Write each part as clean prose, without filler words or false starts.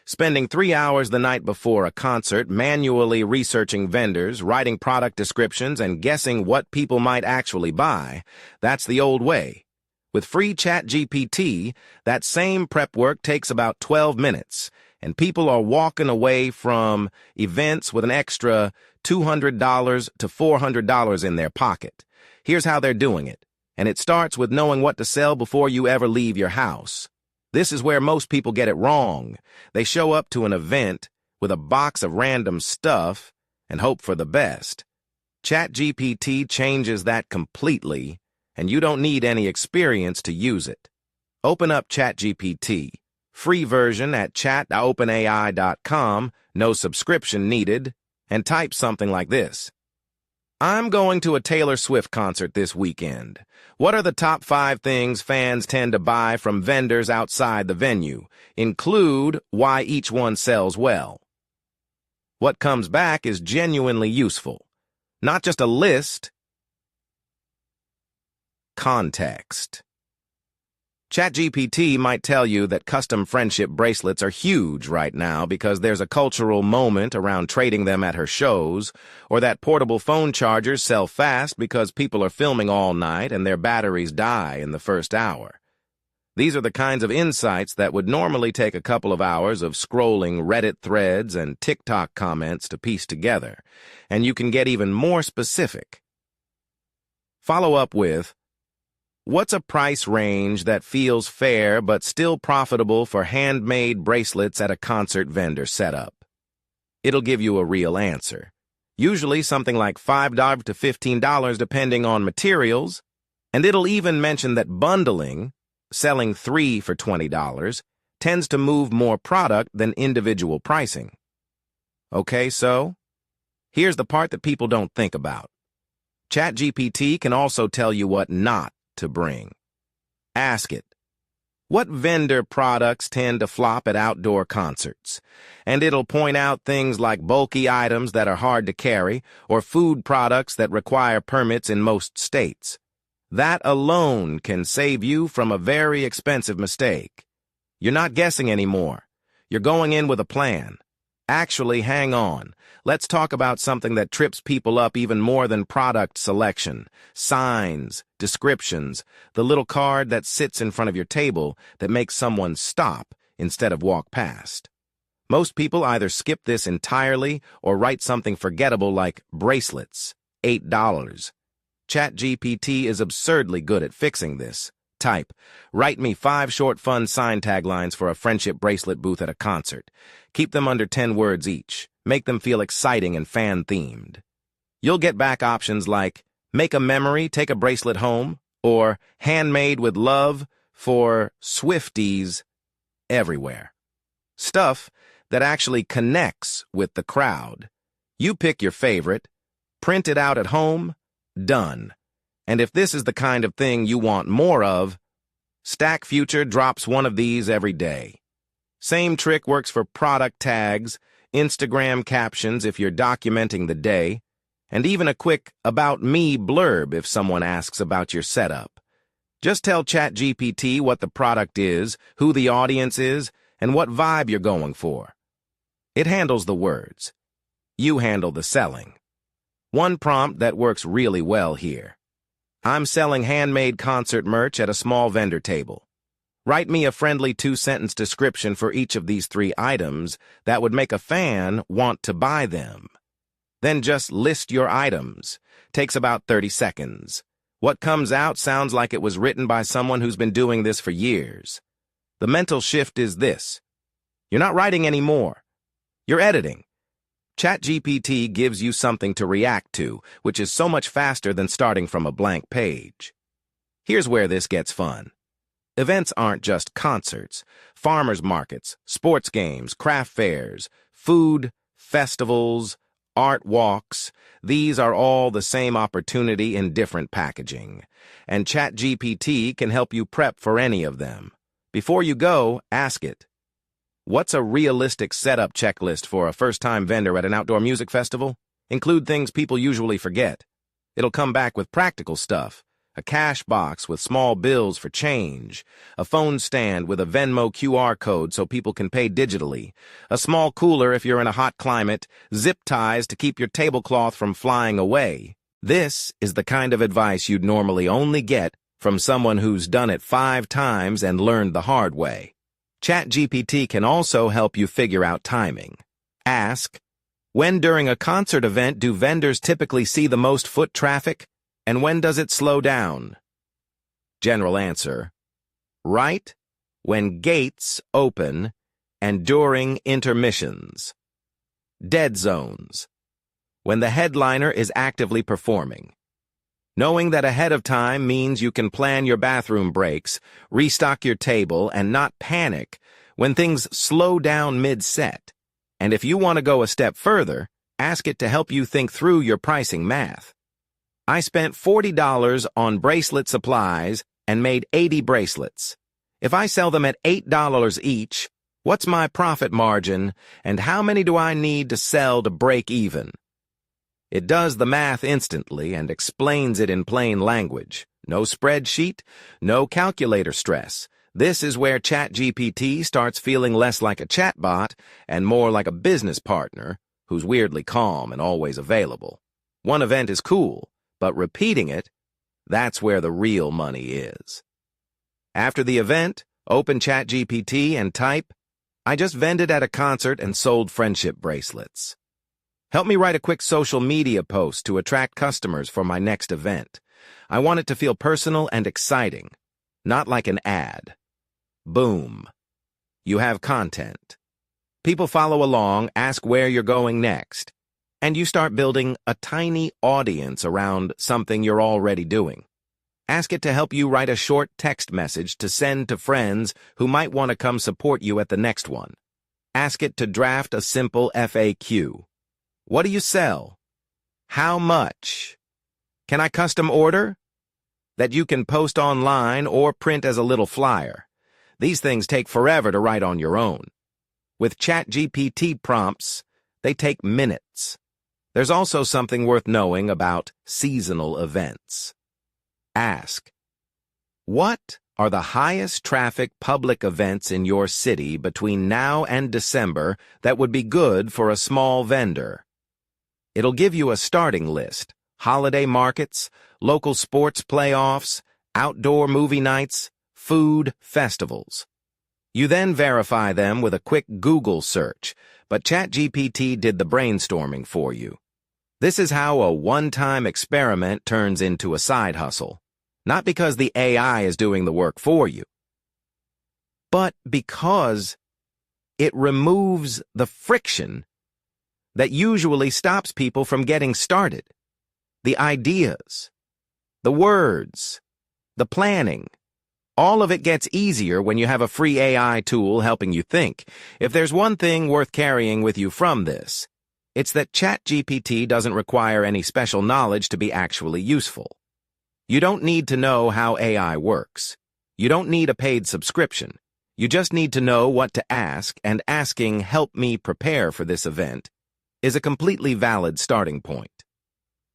Spending 3 hours the night before a concert manually researching vendors, writing product descriptions, and guessing what people might actually buy, that's the old way. With free ChatGPT, that same prep work takes about 12 minutes, and people are walking away from events with an extra $200 to $400 in their pocket. Here's how they're doing it, and it starts with knowing what to sell before you ever leave your house. This is where most people get it wrong. They show up to an event with a box of random stuff and hope for the best. ChatGPT changes that completely, and you don't need any experience to use it. Open up ChatGPT. Free version at chat.openai.com, no subscription needed, and type something like this. I'm going to a Taylor Swift concert this weekend. What are the top 5 things fans tend to buy from vendors outside the venue? Include why each one sells well. What comes back is genuinely useful. Not just a list. Context. ChatGPT might tell you that custom friendship bracelets are huge right now because there's a cultural moment around trading them at her shows, or that portable phone chargers sell fast because people are filming all night and their batteries die in the first hour. These are the kinds of insights that would normally take a couple of hours of scrolling Reddit threads and TikTok comments to piece together, and you can get even more specific. Follow up with, what's a price range that feels fair but still profitable for handmade bracelets at a concert vendor setup? It'll give you a real answer. Usually something like $5 to $15 depending on materials, and it'll even mention that bundling, selling 3 for $20, tends to move more product than individual pricing. Okay, so here's the part that people don't think about. ChatGPT can also tell you what not to bring. Ask it, what vendor products tend to flop at outdoor concerts? And it'll point out things like bulky items that are hard to carry or food products that require permits in most states. That alone can save you from a very expensive mistake. You're not guessing anymore. You're going in with a plan. Actually, hang on. Let's talk about something that trips people up even more than product selection. Signs, descriptions, the little card that sits in front of your table that makes someone stop instead of walk past. Most people either skip this entirely or write something forgettable like bracelets, $8. ChatGPT is absurdly good at fixing this. Type, write me 5 short fun sign taglines for a friendship bracelet booth at a concert. Keep them under 10 words each. Make them feel exciting and fan-themed. You'll get back options like, make a memory, take a bracelet home, or handmade with love for Swifties everywhere. Stuff that actually connects with the crowd. You pick your favorite, print it out at home, done. And if this is the kind of thing you want more of, Stack Future drops one of these every day. Same trick works for product tags, Instagram captions if you're documenting the day, and even a quick About Me blurb if someone asks about your setup. Just tell ChatGPT what the product is, who the audience is, and what vibe you're going for. It handles the words. You handle the selling. One prompt that works really well here. I'm selling handmade concert merch at a small vendor table. Write me a friendly 2-sentence description for each of these 3 items that would make a fan want to buy them. Then just list your items. Takes about 30 seconds. What comes out sounds like it was written by someone who's been doing this for years. The mental shift is this. You're not writing anymore. You're editing. ChatGPT gives you something to react to, which is so much faster than starting from a blank page. Here's where this gets fun. Events aren't just concerts. Farmers markets, sports games, craft fairs, food, festivals, art walks, these are all the same opportunity in different packaging. And ChatGPT can help you prep for any of them. Before you go, ask it, what's a realistic setup checklist for a first-time vendor at an outdoor music festival? Include things people usually forget. It'll come back with practical stuff. a cash box with small bills for change, a phone stand with a Venmo QR code so people can pay digitally, a small cooler if you're in a hot climate, zip ties to keep your tablecloth from flying away. This is the kind of advice you'd normally only get from someone who's done it 5 times and learned the hard way. ChatGPT can also help you figure out timing. Ask, when during a concert event do vendors typically see the most foot traffic, and when does it slow down? General answer, right when gates open and during intermissions. Dead zones, when the headliner is actively performing. Knowing that ahead of time means you can plan your bathroom breaks, restock your table, and not panic when things slow down mid-set. And if you want to go a step further, ask it to help you think through your pricing math. I spent $40 on bracelet supplies and made 80 bracelets. If I sell them at $8 each, what's my profit margin, and how many do I need to sell to break even? It does the math instantly and explains it in plain language. No spreadsheet, no calculator stress. This is where ChatGPT starts feeling less like a chatbot and more like a business partner who's weirdly calm and always available. One event is cool, but repeating it, that's where the real money is. After the event, open ChatGPT and type, "I just vended at a concert and sold friendship bracelets. Help me write a quick social media post to attract customers for my next event. I want it to feel personal and exciting, not like an ad." Boom. You have content. People follow along, ask where you're going next, and you start building a tiny audience around something you're already doing. Ask it to help you write a short text message to send to friends who might want to come support you at the next one. Ask it to draft a simple FAQ. What do you sell? How much? Can I custom order? That you can post online or print as a little flyer. These things take forever to write on your own. With ChatGPT prompts, they take minutes. There's also something worth knowing about seasonal events. Ask, what are the highest traffic public events in your city between now and December that would be good for a small vendor? It'll give you a starting list: holiday markets, local sports playoffs, outdoor movie nights, food festivals. You then verify them with a quick Google search, but ChatGPT did the brainstorming for you. This is how a one-time experiment turns into a side hustle. Not because the AI is doing the work for you, but because it removes the friction that usually stops people from getting started. The ideas, the words, the planning, all of it gets easier when you have a free AI tool helping you think. If there's one thing worth carrying with you from this, it's that ChatGPT doesn't require any special knowledge to be actually useful. You don't need to know how AI works. You don't need a paid subscription. You just need to know what to ask, and asking, "Help me prepare for this event," is a completely valid starting point.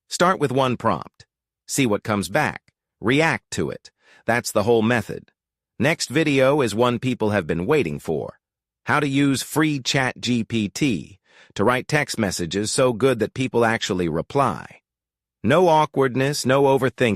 Start with one prompt. See what comes back. React to it. That's the whole method. Next video is one people have been waiting for. How to use free ChatGPT to write text messages so good that people actually reply. No awkwardness, no overthinking.